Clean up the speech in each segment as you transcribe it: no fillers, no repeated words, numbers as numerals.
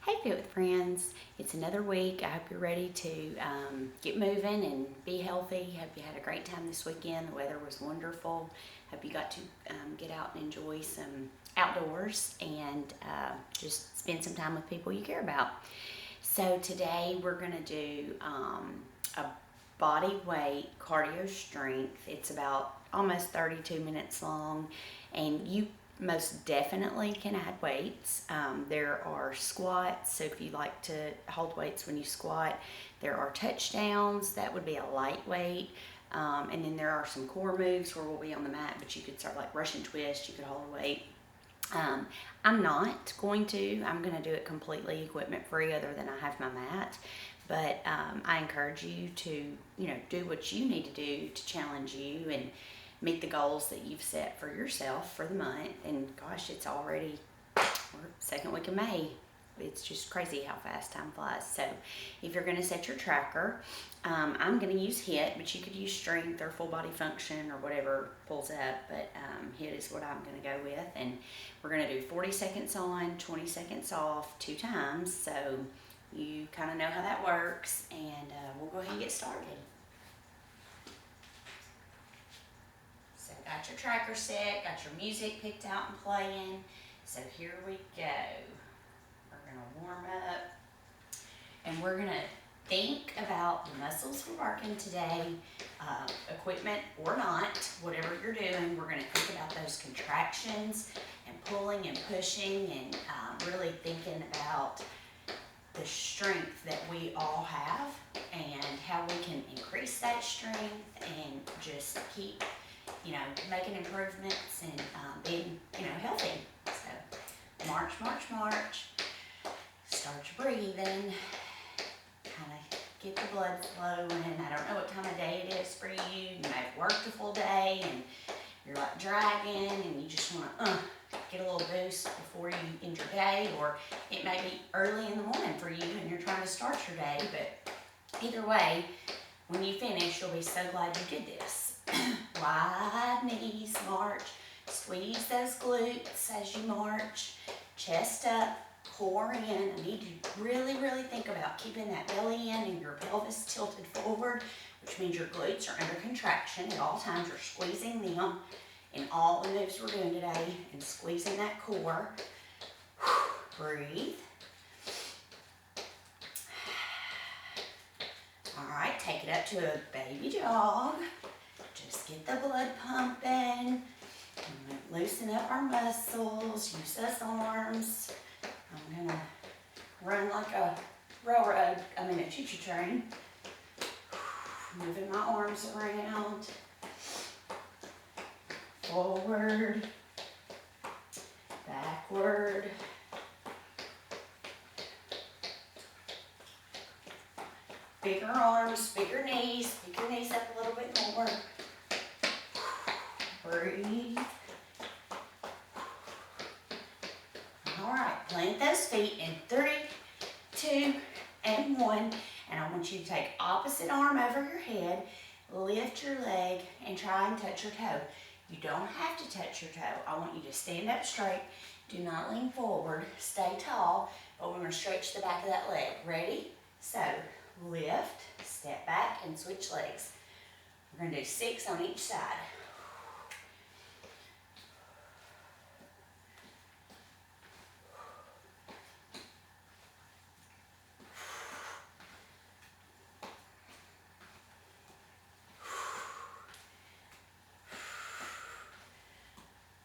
Hey Fit with Friends, it's another week. I hope you're ready to get moving and be healthy. Hope you had a great time this weekend. The weather was wonderful. Hope you got to get out and enjoy some outdoors and just spend some time with people you care about. So today we're going to do a body weight cardio strength. It's about almost 32 minutes long, and you most definitely can add weights. There are squats, so if you like to hold weights when you squat, there are touchdowns, that would be a lightweight. And then there are some core moves where we'll be on the mat, but you could start like Russian twist, you could hold a weight. I'm not going to. I'm going to do it completely equipment free, other than I have my mat. But I encourage you to, do what you need to do to challenge you and meet the goals that you've set for yourself for the month. And gosh, it's already second week of May. It's just crazy how fast time flies. So if you're going to set your tracker, I'm going to use HIIT, but you could use strength or full body function or whatever pulls up. But HIIT is what I'm going to go with. And we're going to do 40 seconds on, 20 seconds off 2 times. So you kind of know how that works. And we'll go ahead and get started. So got your tracker set, got your music picked out and playing. So here we go. We're going to warm up, and we're going to think about the muscles we're working today, equipment or not, whatever you're doing. We're going to think about those contractions and pulling and pushing, and really thinking about the strength that we all have and how we can increase that strength and just keep, making improvements and being, healthy. So march, march, march. Start your breathing, kind of get the blood flowing. I don't know what time of day it is for you. You may have worked a full day and you're like dragging and you just want to get a little boost before you end your day, or it may be early in the morning for you and you're trying to start your day. But either way, when you finish, you'll be so glad you did this. Wide knees, march. Squeeze those glutes as you march. Chest up. Core in. I need you to really, really think about keeping that belly in and your pelvis tilted forward, which means your glutes are under contraction at all times. You're squeezing them in all the moves we're doing today and squeezing that core. Breathe. All right, take it up to a baby jog. Just get the blood pumping. Loosen up our muscles. Use those arms. I'm going to run like a choo-choo train. Moving my arms around. Forward. Backward. Bigger arms, bigger knees. Pick your knees up a little bit more. Breathe. All right, plant those feet in 3, 2, and 1. And I want you to take opposite arm over your head, lift your leg, and try and touch your toe. You don't have to touch your toe. I want you to stand up straight. Do not lean forward. Stay tall, but we're going to stretch the back of that leg. Ready? So, lift, step back, and switch legs. We're going to do 6 on each side.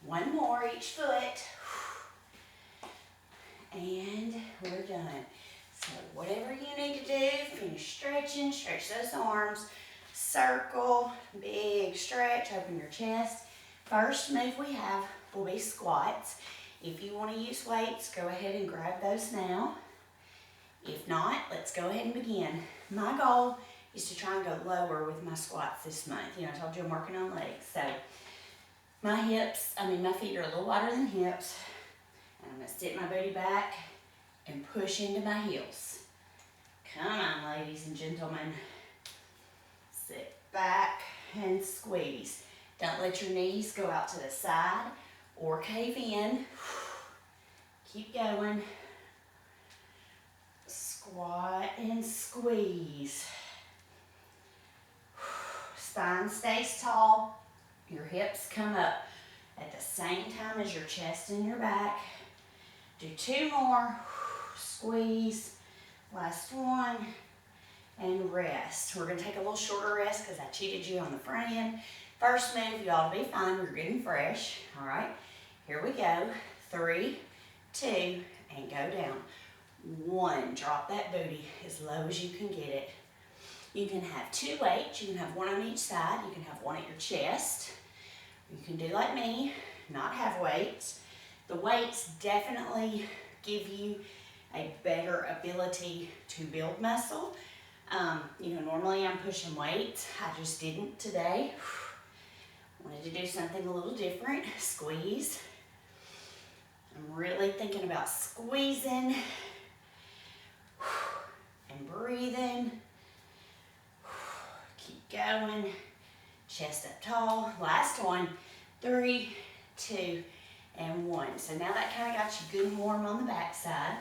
One more each foot. And we're done. So whatever you need to do, finish stretching, stretch those arms, circle, big stretch, open your chest. First move we have will be squats. If you want to use weights, go ahead and grab those now. If not, let's go ahead and begin. My goal is to try and go lower with my squats this month. I told you I'm working on legs. So my feet are a little wider than hips. And I'm going to sit my booty back and push into my heels. Come on, ladies and gentlemen. Sit back and squeeze. Don't let your knees go out to the side or cave in. Keep going. Squat and squeeze. Spine stays tall. Your hips come up at the same time as your chest and your back. Do 2 more. Squeeze. Last one. And rest. We're going to take a little shorter rest because I cheated you on the front end. First move, you ought to be fine. You're getting fresh. All right. Here we go. 3, 2, and go down. 1. Drop that booty as low as you can get it. You can have 2 weights. You can have 1 on each side. You can have 1 at your chest. You can do like me, not have weights. The weights definitely give you a better ability to build muscle. Normally I'm pushing weights. I just didn't today. Wanted to do something a little different. Squeeze. I'm really thinking about squeezing and breathing. Keep going. Chest up tall. Last one. 3, 2, and 1. So now that kind of got you good and warm on the back side.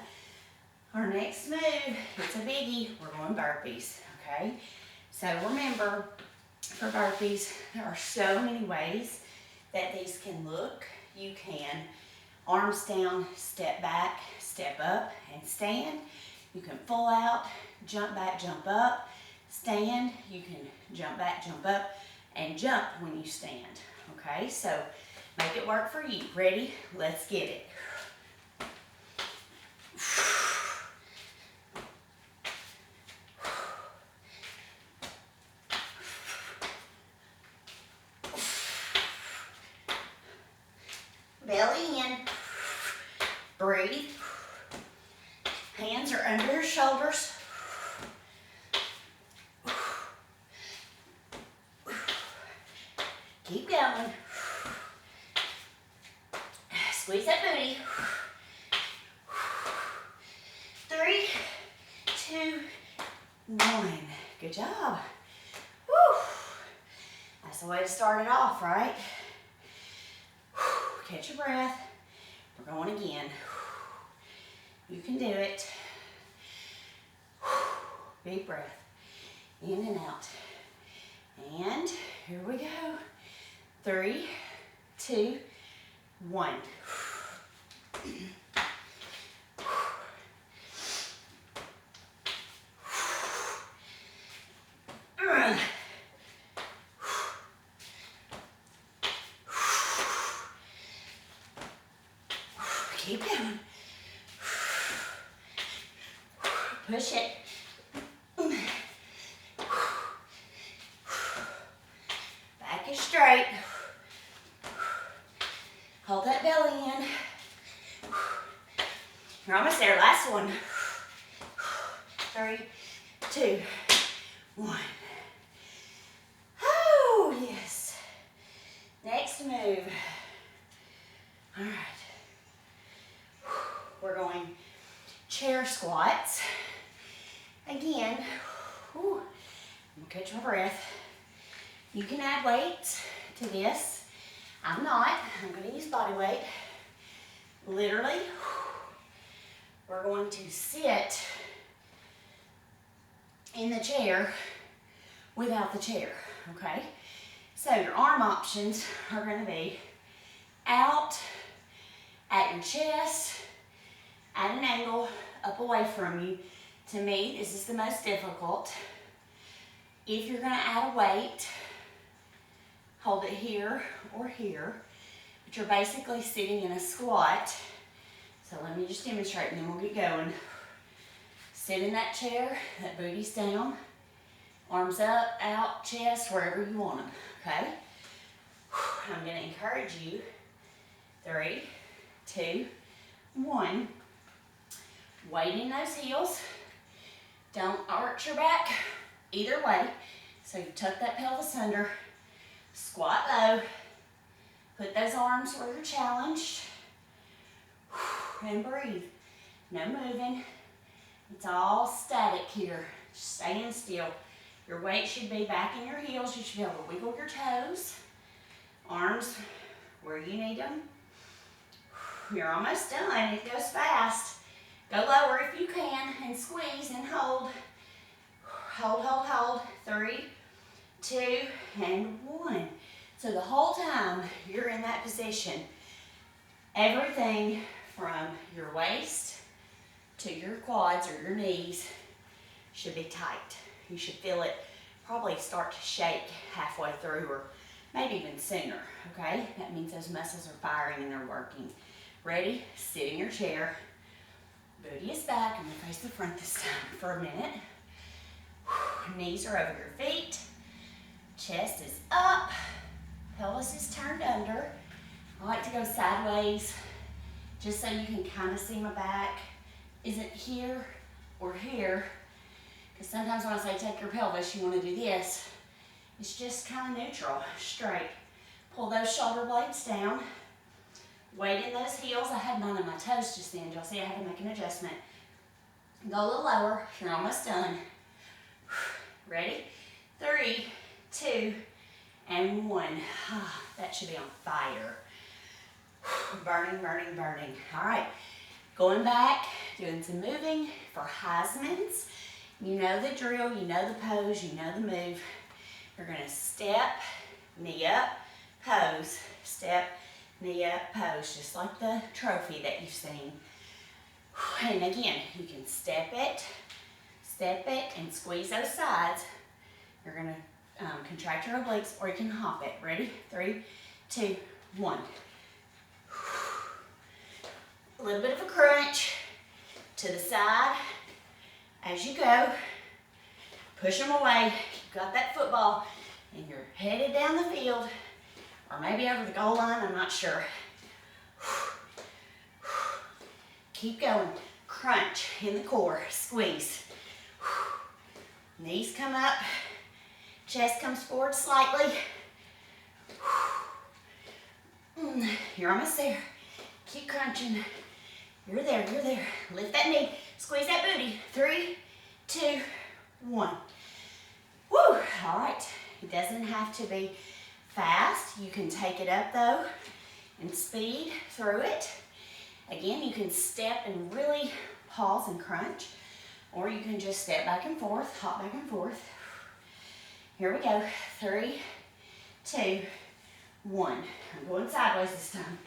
Our next move, it's a biggie. We're going burpees, okay? So remember, for burpees, there are so many ways that these can look. You can arms down, step back, step up, and stand. You can full out, jump back, jump up, stand. You can jump back, jump up, and jump when you stand, okay? So make it work for you. Ready? Let's get it. Belly in. Breathe. Hands are under your shoulders. Keep going. Squeeze that booty. 3, 2, 1. Good job. Woo. That's the way to start it off, right? Catch your breath. We're going again. You can do it. Big breath. In and out. And here we go. 3, 2, 1. Keep going. Push it. Back is straight. Hold that belly in. You're almost there. Last one. 3, 2, 1. Oh, yes. Next move. All right. We're going chair squats. Again, I'm gonna catch my breath. You can add weights to this. I'm not. I'm gonna use body weight. Literally, we're going to sit in the chair without the chair, okay? So your arm options are gonna be out at your chest, at an angle, up away from you. To me, this is the most difficult. If you're gonna add a weight, hold it here or here, but you're basically sitting in a squat. So let me just demonstrate and then we'll get going. Sit in that chair, that booty's down, arms up, out, chest, wherever you want them, okay? I'm gonna encourage you. 3, 2, 1. Weight in those heels. Don't arch your back either way. So you tuck that pelvis under, squat low, put those arms where you're challenged, and breathe. No moving. It's all static here. Just staying still. Your weight should be back in your heels. You should be able to wiggle your toes. Arms where you need them. You're almost done. It goes fast. Go lower if you can and squeeze and Hold, hold, hold. 3, 2, and 1. So the whole time you're in that position, everything from your waist to your quads or your knees should be tight. You should feel it probably start to shake halfway through or maybe even sooner, okay? That means those muscles are firing and they're working. Ready? Sit in your chair. Booty is back. I'm gonna face the front this time for a minute. Knees are over your feet. Chest is up. Pelvis is turned under. I like to go sideways just so you can kind of see my back. Isn't here or here. Because sometimes when I say take your pelvis, you want to do this. It's just kind of neutral, straight. Pull those shoulder blades down. Weight in those heels. I had mine on my toes just then. Y'all see I had to make an adjustment. Go a little lower. You're almost done. Ready? 3, 2, and 1. That should be on fire. Burning, burning, burning. All right. Going back, doing some moving for Heisman's. You know the drill, you know the pose, you know the move. You're gonna step, knee up, pose, step, knee up, pose, just like the trophy that you've seen. And again, you can step it, and squeeze those sides. You're gonna contract your obliques, or you can hop it. Ready? 3, 2, 1. A little bit of a crunch to the side as you go. Push them away. You've got that football and you're headed down the field or maybe over the goal line, I'm not sure. Keep going. Crunch in the core. Squeeze. Knees come up. Chest comes forward slightly. You're almost there. Keep crunching. You're there, you're there. Lift that knee. Squeeze that booty. 3, 2, 1. Woo! All right. It doesn't have to be fast. You can take it up though and speed through it. Again, you can step and really pause and crunch, or you can just step back and forth, hop back and forth. Here we go. 3, 2, 1. I'm going sideways this time.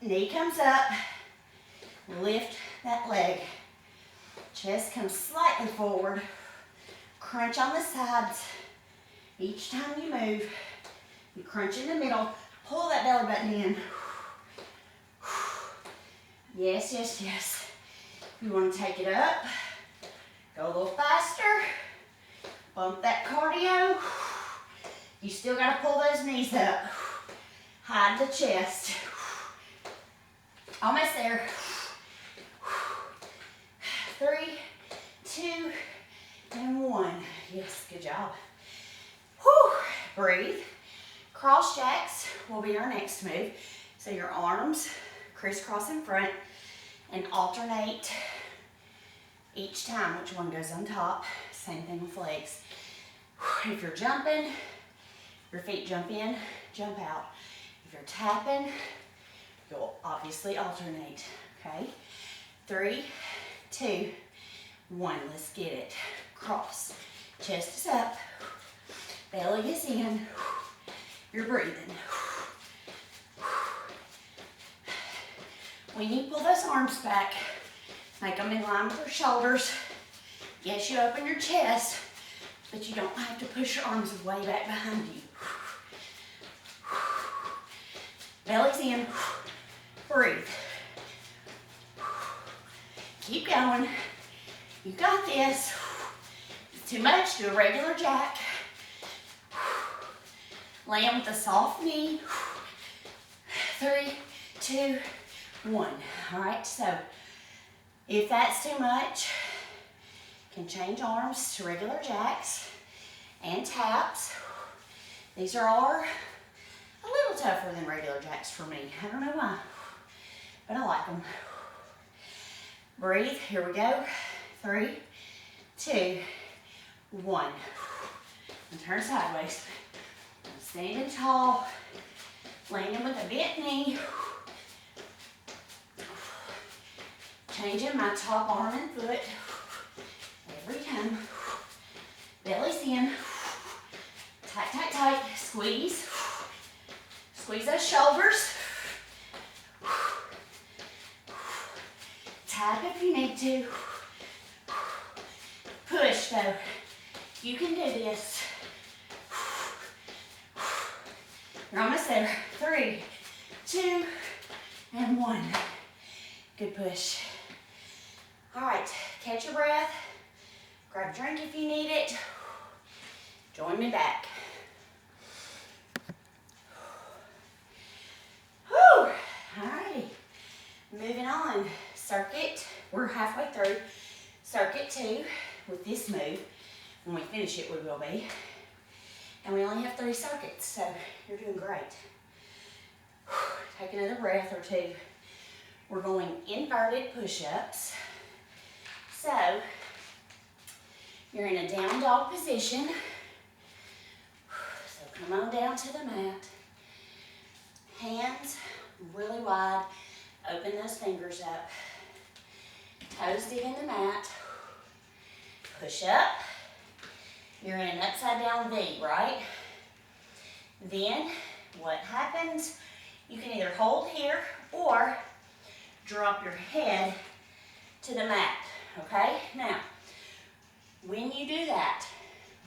Knee comes up. Lift that leg. Chest comes slightly forward. Crunch on the sides. Each time you move, you crunch in the middle. Pull that belly button in. Yes, yes, yes. You want to take it up. Go a little faster. Bump that cardio. You still got to pull those knees up. Hide the chest. Almost there. 3, 2, and 1. Yes, good job. Whew. Breathe. Cross jacks will be our next move. So your arms crisscross in front and alternate each time which one goes on top. Same thing with legs. If you're jumping, your feet jump in, jump out. If you're tapping, you'll obviously alternate, okay? 3, 2, 1, let's get it. Cross, chest is up, belly is in, you're breathing. When you pull those arms back, make them in line with your shoulders. Yes, you open your chest, but you don't have to push your arms way back behind you. Belly's in, breathe. Keep going. You got this. It's too much, do a regular jack. Land with a soft knee. 3, 2, 1. All right, so if that's too much, you can change arms to regular jacks and taps. These are all a little tougher than regular jacks for me. I don't know why, but I like them. Breathe, here we go. 3, 2, 1. And turn sideways. I'm standing tall, landing with a bent knee. Changing my top arm and foot every time. Belly's in. Tight, tight, tight. Squeeze. Squeeze those shoulders. Tap if you need to. Push though. You can do this. You're almost there. 3, 2, and 1. Good push. All right, catch your breath. Grab a drink if you need it. Join me back. Whew. All righty. Moving on. Circuit. We're halfway through. Circuit 2 with this move. When we finish it, we will be. And we only have 3 circuits, so you're doing great. Take another breath or 2. We're going inverted push-ups. So, you're in a down dog position. So come on down to the mat. Hands really wide. Open those fingers up. Toes dig in the mat. Push up. You're in an upside down V, right? Then, what happens, you can either hold here or drop your head to the mat, okay? Now, when you do that,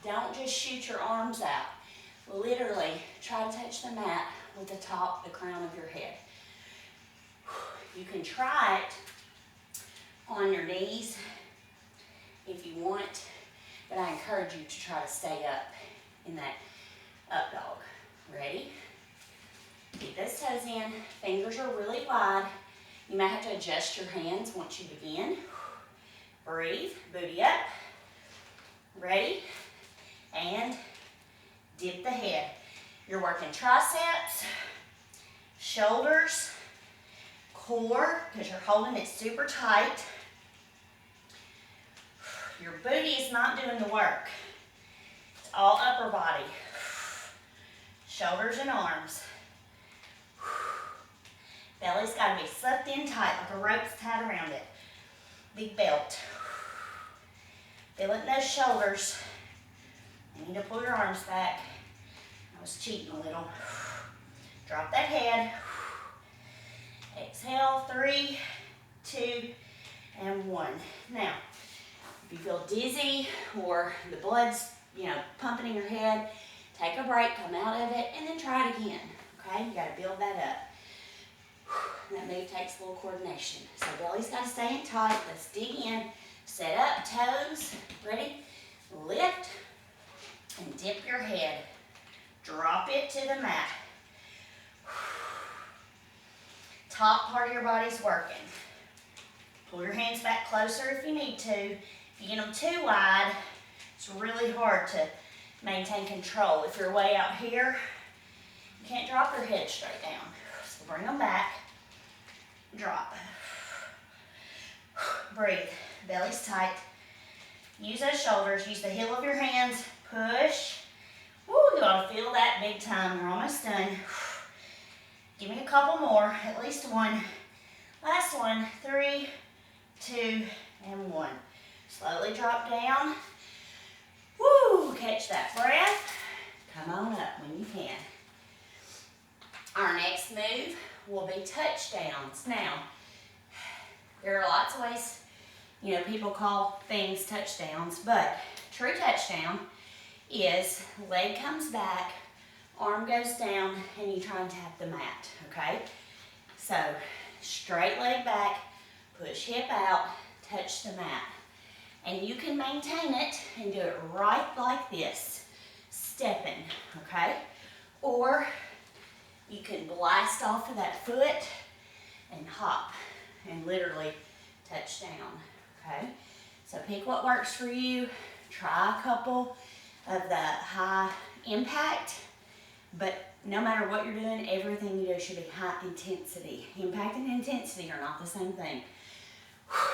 don't just shoot your arms out. Literally, try to touch the mat with the crown of your head. You can try it on your knees if you want, but I encourage you to try to stay up in that up dog. Ready? Keep those toes in. Fingers are really wide. You might have to adjust your hands once you begin. Breathe. Booty up. Ready? And dip the head. You're working triceps, shoulders, core, because you're holding it super tight. Your booty is not doing the work. It's all upper body. Shoulders and arms. Belly's got to be sucked in tight, like a rope's tied around it. Big belt. Feel it in those shoulders. You need to pull your arms back. I was cheating a little. Drop that head. Exhale, 3, 2, and 1. Now, if you feel dizzy or the blood's, pumping in your head, take a break, come out of it, and then try it again. Okay? You got to build that up. That move takes a little coordination. So belly's got to stay in tight. Let's dig in. Set up, toes. Ready? Lift and dip your head. Drop it to the mat. Top part of your body's working. Pull your hands back closer if you need to. If you get them too wide, it's really hard to maintain control. If you're way out here, you can't drop your head straight down. So bring them back. Drop. Breathe. Belly's tight. Use those shoulders. Use the heel of your hands. Push. Woo, you ought to feel that big time. We're almost done. Give me a couple more. At least one. Last one. 3, 2, and 1. Slowly drop down. Woo, catch that breath. Come on up when you can. Our next move will be touchdowns. Now, there are lots of ways, people call things touchdowns, but true touchdown is leg comes back, arm goes down, and you try and tap the mat, okay? So, straight leg back, push hip out, touch the mat. And you can maintain it and do it right like this, stepping, okay? Or you can blast off of that foot and hop and literally touch down, okay? So pick what works for you. Try a couple of the high impact, but no matter what you're doing, everything you do should be high intensity. Impact and intensity are not the same thing.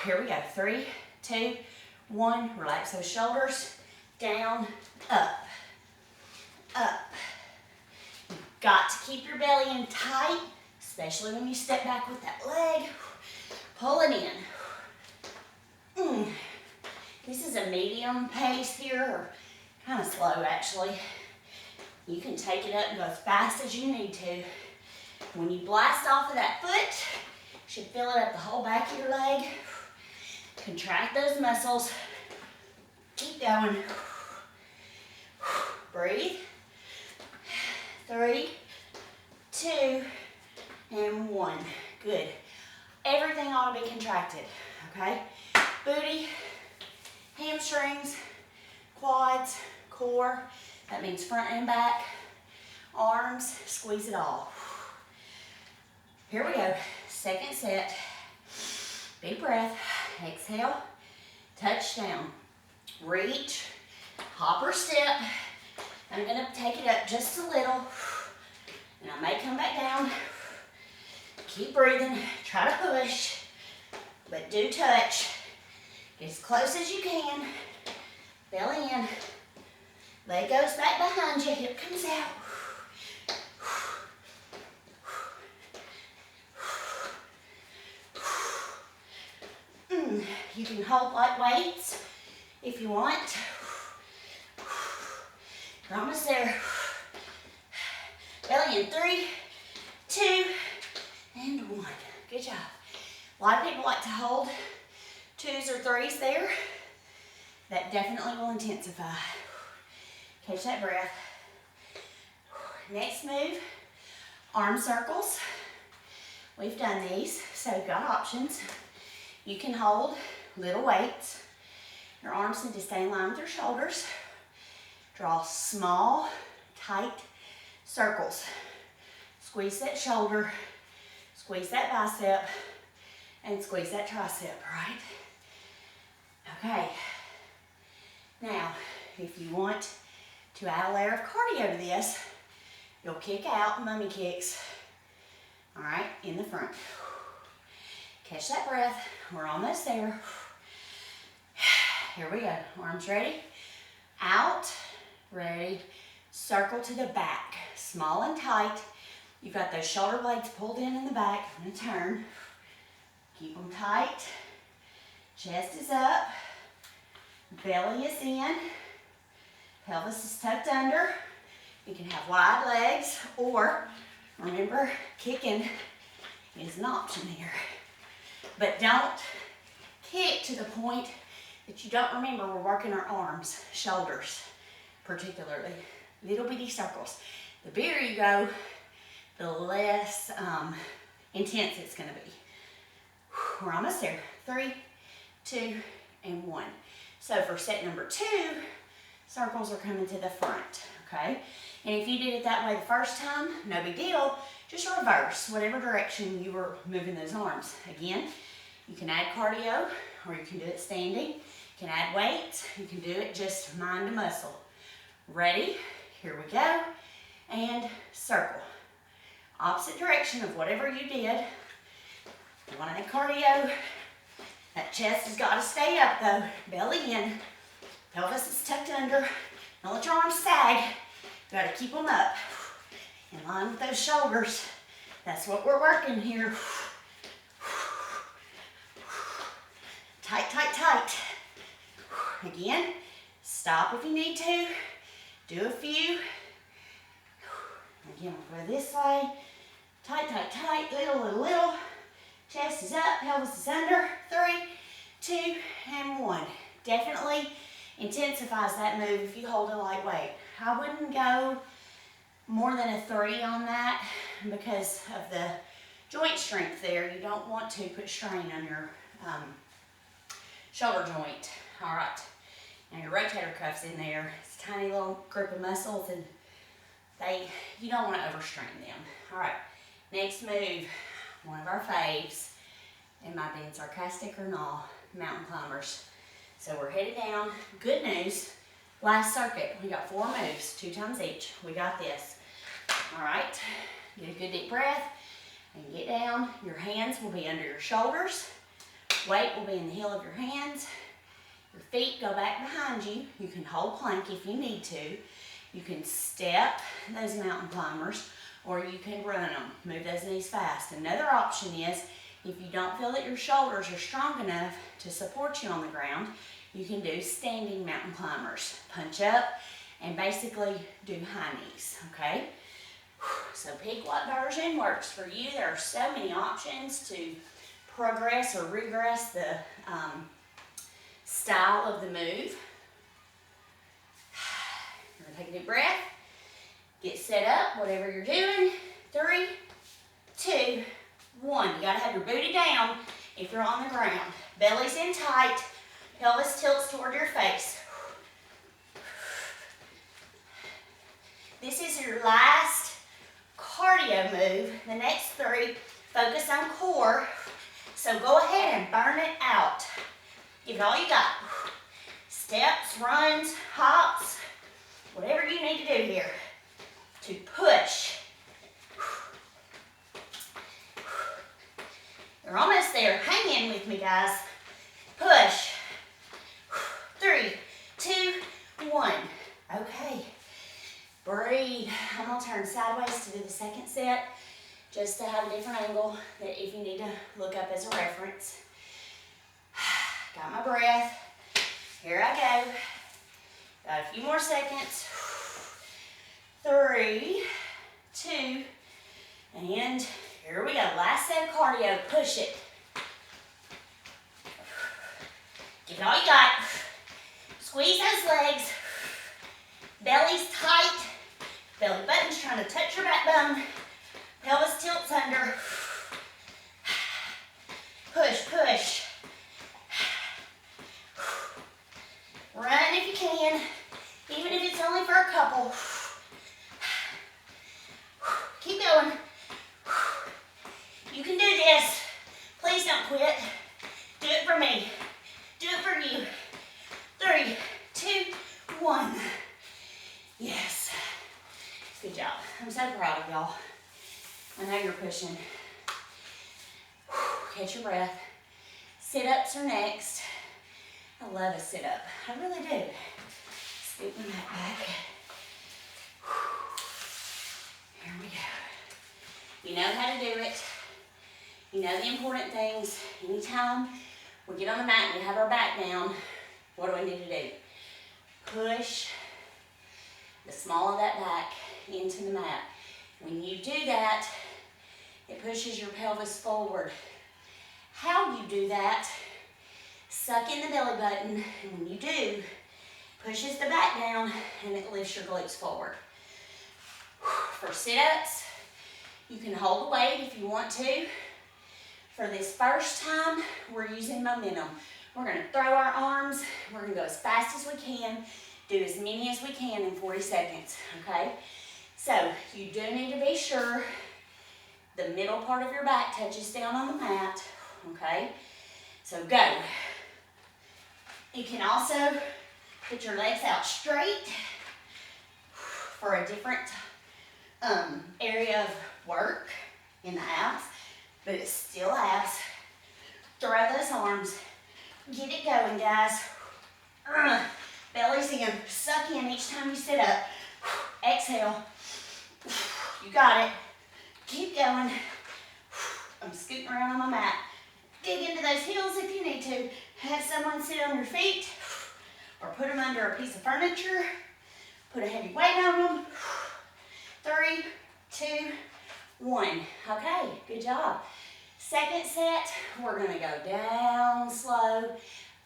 Here we go. 3, 2, 1. Relax those shoulders. Down, up, up. Got to keep your belly in tight, especially when you step back with that leg. Pull it in. This is a medium pace here, or kind of slow actually. You can take it up and go as fast as you need to. When you blast off of that foot, you should fill it up the whole back of your leg. Contract those muscles. Keep going. Breathe. 3, 2, and 1. Good. Everything ought to be contracted, okay? Booty, hamstrings, quads, core. That means front and back. Arms, squeeze it all. Here we go. Second set. Big breath. Exhale. Touch down. Reach. Hop or step. I'm going to take it up just a little. And I may come back down. Keep breathing. Try to push. But do touch. Get as close as you can. Belly in. Leg goes back behind you. Hip comes out. You can hold light weights if you want. You're almost there. Belly in. 3, 2, and 1. Good job. A lot of people like to hold 2s or 3s there. That definitely will intensify. Catch that breath. Next move, arm circles. We've done these, so you've got options. You can hold little weights. Your arms need to stay in line with your shoulders. Draw small, tight circles. Squeeze that shoulder, squeeze that bicep, and squeeze that tricep, right? Okay. Now, if you want to add a layer of cardio to this, you'll kick out mummy kicks, all right, in the front. Catch that breath. We're almost there. Here we go. Arms ready. Out. Ready. Circle to the back. Small and tight. You've got those shoulder blades pulled in the back. I'm going to turn. Keep them tight. Chest is up. Belly is in. Pelvis is tucked under. You can have wide legs, or remember, kicking is an option here. But don't kick to the point that you don't remember we're working our arms, shoulders, particularly. Little bitty circles. The bigger you go, the less intense it's going to be. We're almost there. 3, 2, and 1. So for set number 2, circles are coming to the front, okay? And if you did it that way the first time, no big deal. Just reverse whatever direction you were moving those arms. Again, you can add cardio, or you can do it standing. You can add weights. You can do it just mind to muscle. Ready? Here we go. And circle. Opposite direction of whatever you did. You want to add cardio. That chest has got to stay up though. Belly in. Pelvis is tucked under. Don't let your arms sag. You got to keep them up. In line with those shoulders. That's what we're working here. Tight, tight, tight. Again, stop if you need to. Do a few. Again, we'll go this way. Tight, tight, tight. Little, little, little. Chest is up. Pelvis is under. 3, 2, and 1. Definitely intensifies that move if you hold a light weight. I wouldn't go more than a 3 on that because of the joint strength there. You don't want to put strain on your shoulder joint. All right. Now your rotator cuff's in there. It's a tiny little group of muscles, and you don't want to overstrain them. All right. Next move, one of our faves. Am I being sarcastic or not? Mountain climbers. So we're headed down. Good news. Last circuit, we got 4 moves, 2 times each. We got this. All right, get a good deep breath and get down. Your hands will be under your shoulders. Weight will be in the heel of your hands. Your feet go back behind you. You can hold plank if you need to. You can step those mountain climbers, or you can run them. Move those knees fast. Another option is If you don't feel that your shoulders are strong enough to support you on the ground, you can do standing mountain climbers. Punch up and basically do high knees, okay? So pick what version works for you. There are so many options to progress or regress the style of the move. You're gonna take a deep breath, get set up, whatever you're doing. 3, 2, 1. You gotta have your booty down if you're on the ground. Belly's in tight, pelvis tilts toward your face. This is your last cardio move. The next 3, focus on core. So go ahead and burn it out. Give it all you got. Steps, runs, hops, whatever you need to do here to push. You're almost there. Hang in with me, guys. Push. 3, 2, 1. Okay. Breathe. I'm going to turn sideways to do the second set, just to have a different angle that if you need to look up as a reference. Got my breath. Here I go. Got a few more seconds. 3, 2, and here we go. Last set of cardio. Push it. Give it all you got. Squeeze those legs. Belly's tight. Belly button's trying to touch your backbone. Pelvis tilts under. Push, push. Run if you can, even if it's only for a couple. Keep going. You can do this. Please don't quit. Do it for me. Do it for you. 3, 2, 1. Yes. Good job. I'm so proud of y'all. I know you're pushing. Catch your breath. Sit-ups are next. I love a sit-up. I really do. Scoop my mat back. Here we go. You know how to do it. You know the important things. Anytime we get on the mat and we have our back down, what do we need to do? Push the small of that back into the mat. When you do that, it pushes your pelvis forward. How you do that, suck in the belly button, and when you do, pushes the back down and it lifts your glutes forward. For sit-ups, you can hold the weight if you want to. For this first time, we're using momentum. We're gonna throw our arms, we're gonna go as fast as we can, do as many as we can in 40 seconds, okay? So you do need to be sure the middle part of your back touches down on the mat, okay? So go. You can also put your legs out straight for a different area of work in the abs, but it's still abs. Throw those arms. Get it going, guys. Belly's in. Suck in each time you sit up. Exhale. You got it. Keep going. I'm scooting around on my mat. Dig into those heels if you need to. Have someone sit on your feet or put them under a piece of furniture. Put a heavy weight on them. 3, 2, 1. Okay, good job. Second set, we're gonna go down slow,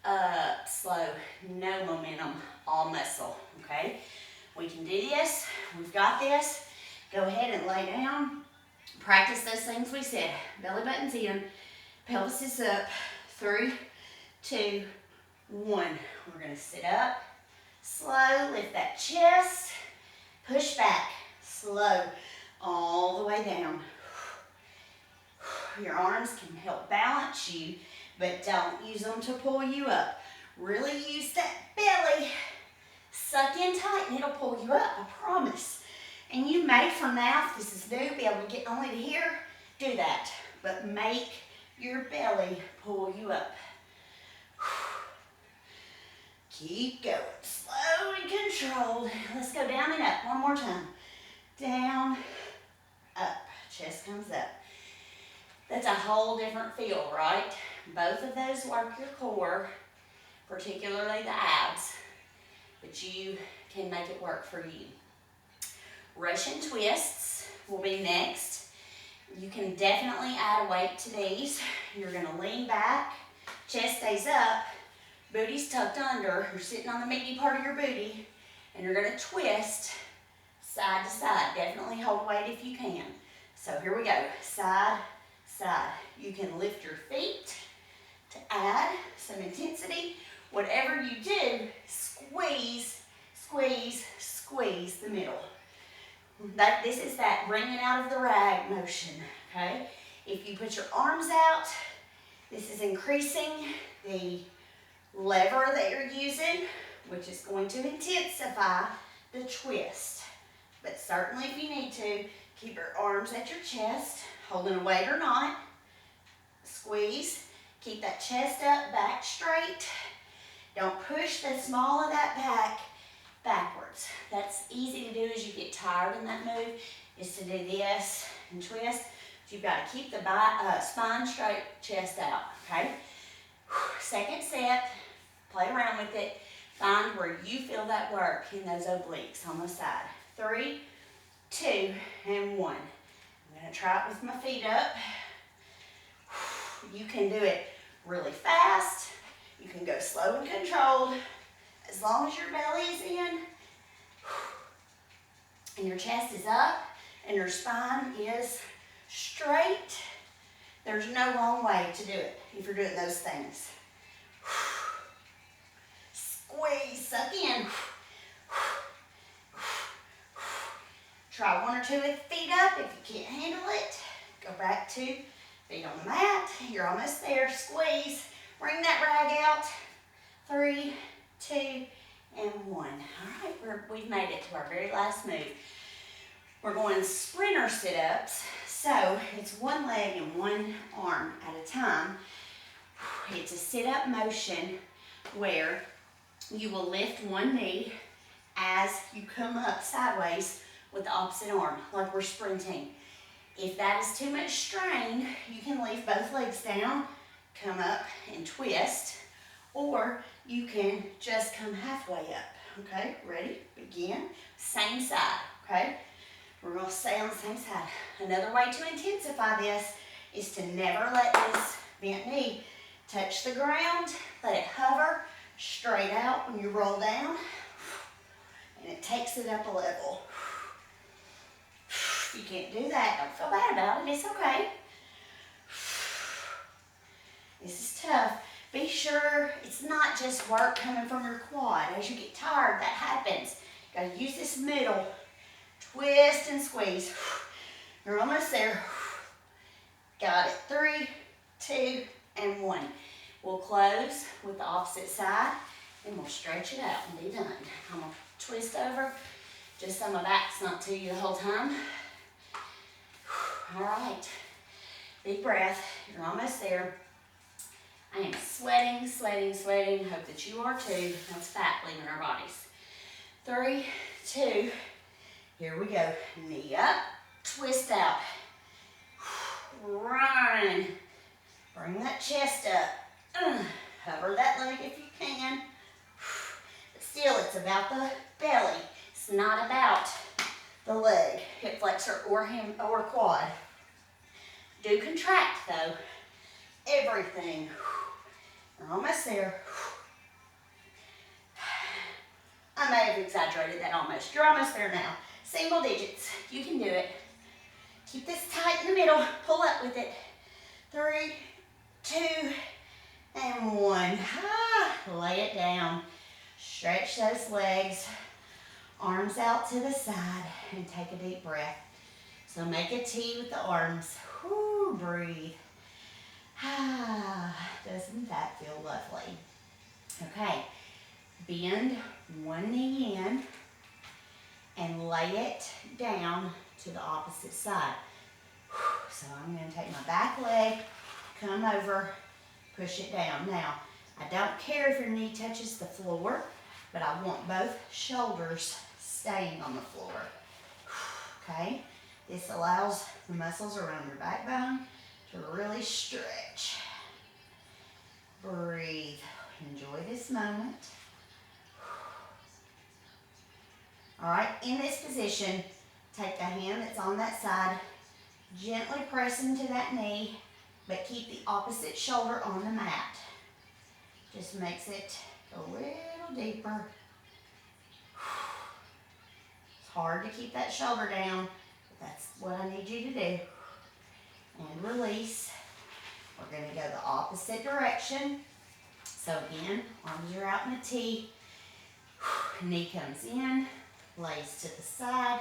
up slow. No momentum, all muscle, okay? We can do this. We've got this. Go ahead and lay down. Practice those things we said. Belly button's in, pelvis is up. 3, 2, 1. We're gonna sit up, slow, lift that chest, push back, slow, all the way down. Your arms can help balance you, but don't use them to pull you up. Really use that belly. Suck in tight and it'll pull you up, I promise. And you may, from now, if this is new, be able to get only to here, do that. But make your belly pull you up. Keep going, slow and controlled. Let's go down and up, one more time. Down, up, chest comes up. That's a whole different feel, right? Both of those work your core, particularly the abs, but you can make it work for you. Russian twists will be next. You can definitely add weight to these. You're gonna lean back, chest stays up, booty's tucked under, you're sitting on the meaty part of your booty, and you're gonna twist side to side. Definitely hold weight if you can. So here we go, side, side. You can lift your feet to add some intensity. Whatever you do, squeeze, squeeze, squeeze the middle. This is that bringing out of the rag motion, okay? If you put your arms out, this is increasing the lever that you're using, which is going to intensify the twist. But certainly if you need to, keep your arms at your chest, holding a weight or not. Squeeze, keep that chest up, back straight. Don't push the small of that back backwards. That's easy to do as you get tired in that move, is to do this and twist. But you've got to keep the spine straight, chest out, okay? Second set, play around with it. Find where you feel that work in those obliques on the side. 3, 2, and 1. I'm gonna try it with my feet up. You can do it really fast. You can go slow and controlled. As long as your belly is in and your chest is up and your spine is straight, there's no wrong way to do it if you're doing those things. Squeeze, suck in. Try 1 or 2 with feet up. If you can't handle it, go back to feet on the mat. You're almost there. Squeeze. Bring that rag out. 3, 2, and 1. All right, we've made it to our very last move. We're going sprinter sit-ups. So it's one leg and one arm at a time. It's a sit-up motion where you will lift one knee as you come up sideways with the opposite arm, like we're sprinting. If that is too much strain, you can leave both legs down, come up and twist, or you can just come halfway up. Okay, ready? Begin. Same side, okay? We're gonna stay on the same side. Another way to intensify this is to never let this bent knee touch the ground. Let it hover straight out when you roll down, and it takes it up a level. If you can't do that, don't feel bad about it, it's okay. This is tough. Be sure it's not just work coming from your quad. As you get tired, that happens. You gotta use this middle. Twist and squeeze. You're almost there. Got it. 3, 2, and 1. We'll close with the opposite side, and we'll stretch it out and be done. I'm gonna twist over, just so my back's not to you the whole time. All right, big breath. You're almost there. I am sweating, sweating, sweating. Hope that you are too. That's fat leaving our bodies. 3, 2, here we go. Knee up, twist out. Run. Bring that chest up. Hover that leg if you can. But still, it's about the belly. It's not about the leg, hip flexor or quad. Do contract though. Everything. We're almost there. I may have exaggerated that almost. You're almost there now. Single digits. You can do it. Keep this tight in the middle. Pull up with it. 3, 2, and 1. Lay it down. Stretch those legs. Arms out to the side and take a deep breath. So make a T with the arms. Whoo, breathe. Doesn't that feel lovely? Okay, bend one knee in and lay it down to the opposite side. So I'm going to take my back leg, come over, push it down. Now, I don't care if your knee touches the floor, but I want both shoulders staying on the floor. Okay, this allows the muscles around your backbone to really stretch. Breathe. Enjoy this moment. All right, in this position, take the hand that's on that side, gently press into that knee, but keep the opposite shoulder on the mat. Just makes it a little deeper. It's hard to keep that shoulder down, but that's what I need you to do. And release. We're going to go the opposite direction. So again, arms are out in a T. Knee comes in, lays to the side,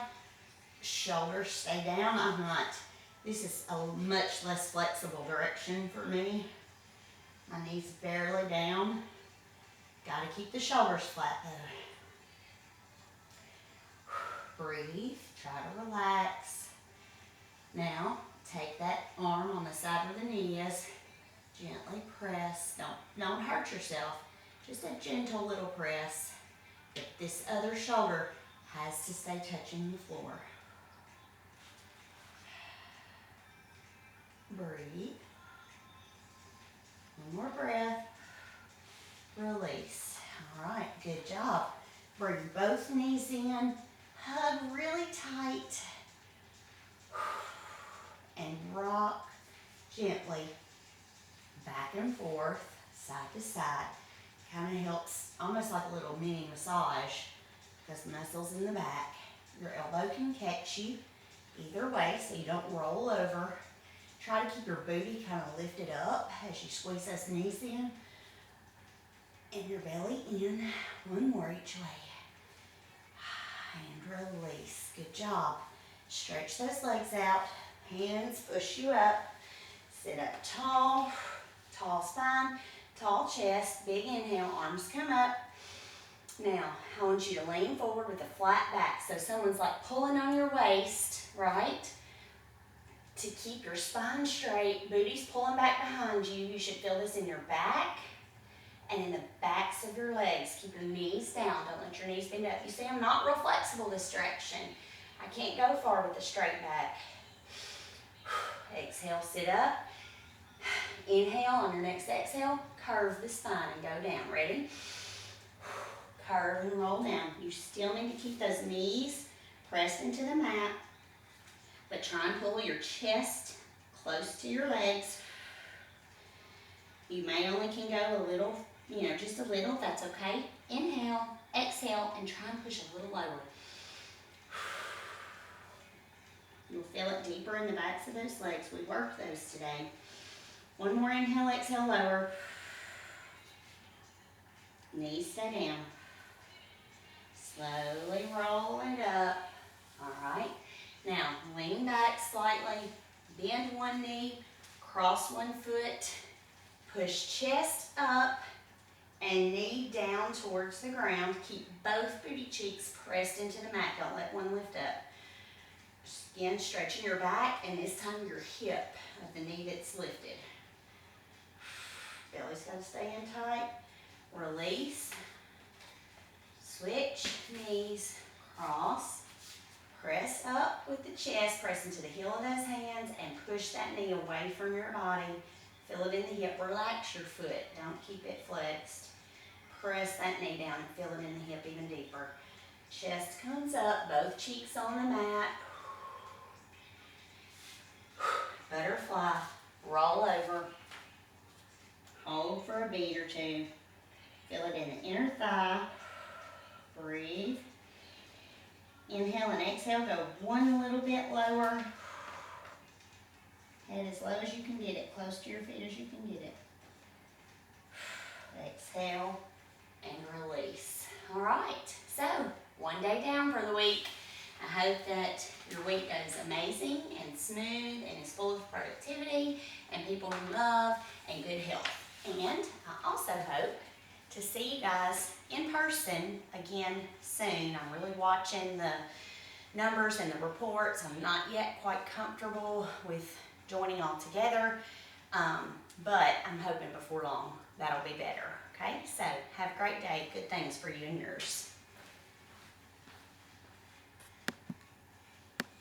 shoulders stay down. This is a much less flexible direction for me. My knees barely down. Got to keep the shoulders flat though. Breathe, try to relax. Now, take that arm on the side where the knee is, gently press. Don't hurt yourself, just a gentle little press. But this other shoulder has to stay touching the floor. Breathe. One more breath. Release. All right, good job. Bring both knees in. Hug really tight. And rock gently back and forth, side to side. Kind of helps, almost like a little mini massage, because the muscles in the back. Your elbow can catch you either way so you don't roll over. Try to keep your booty kind of lifted up as you squeeze those knees in and your belly in. One more each way. And release. Good job. Stretch those legs out. Hands push you up. Sit up tall. Tall spine. Tall chest. Big inhale. Arms come up. Now, I want you to lean forward with a flat back. So someone's like pulling on your waist, right? To keep your spine straight, booty's pulling back behind you. You should feel this in your back and in the backs of your legs. Keep your knees down. Don't let your knees bend up. You see, I'm not real flexible this direction. I can't go far with a straight back. Exhale, sit up. Inhale, on your next exhale, curve the spine and go down. Ready? Curve and roll down. You still need to keep those knees pressed into the mat. But try and pull your chest close to your legs. You may only can go a little, just a little, that's okay. Inhale, exhale, and try and push a little lower. You'll feel it deeper in the backs of those legs. We worked those today. One more inhale, exhale, lower. Knees stay down. Slowly roll it up. All right. Now, lean back slightly, bend one knee, cross one foot, push chest up and knee down towards the ground. Keep both booty cheeks pressed into the mat. Don't let one lift up. Again, stretching your back, and this time your hip of the knee that's lifted. Belly's got to stay in tight. Release. Switch knees, cross. Press up with the chest, press into the heel of those hands, and push that knee away from your body. Feel it in the hip. Relax your foot. Don't keep it flexed. Press that knee down and feel it in the hip even deeper. Chest comes up, both cheeks on the mat. Butterfly. Roll over. Hold for a beat or two. Feel it in the inner thigh. Breathe. Inhale and exhale, go one little bit lower. Head as low as you can get it, close to your feet as you can get it. Exhale and release. All right, so one day down for the week. I hope that your week goes amazing and smooth and is full of productivity and people you love and good health. And I also hope to see you guys in person again soon. I'm really watching the numbers and the reports. I'm not yet quite comfortable with joining all together, but I'm hoping before long that'll be better. Okay, so have a great day. Good things for you and yours.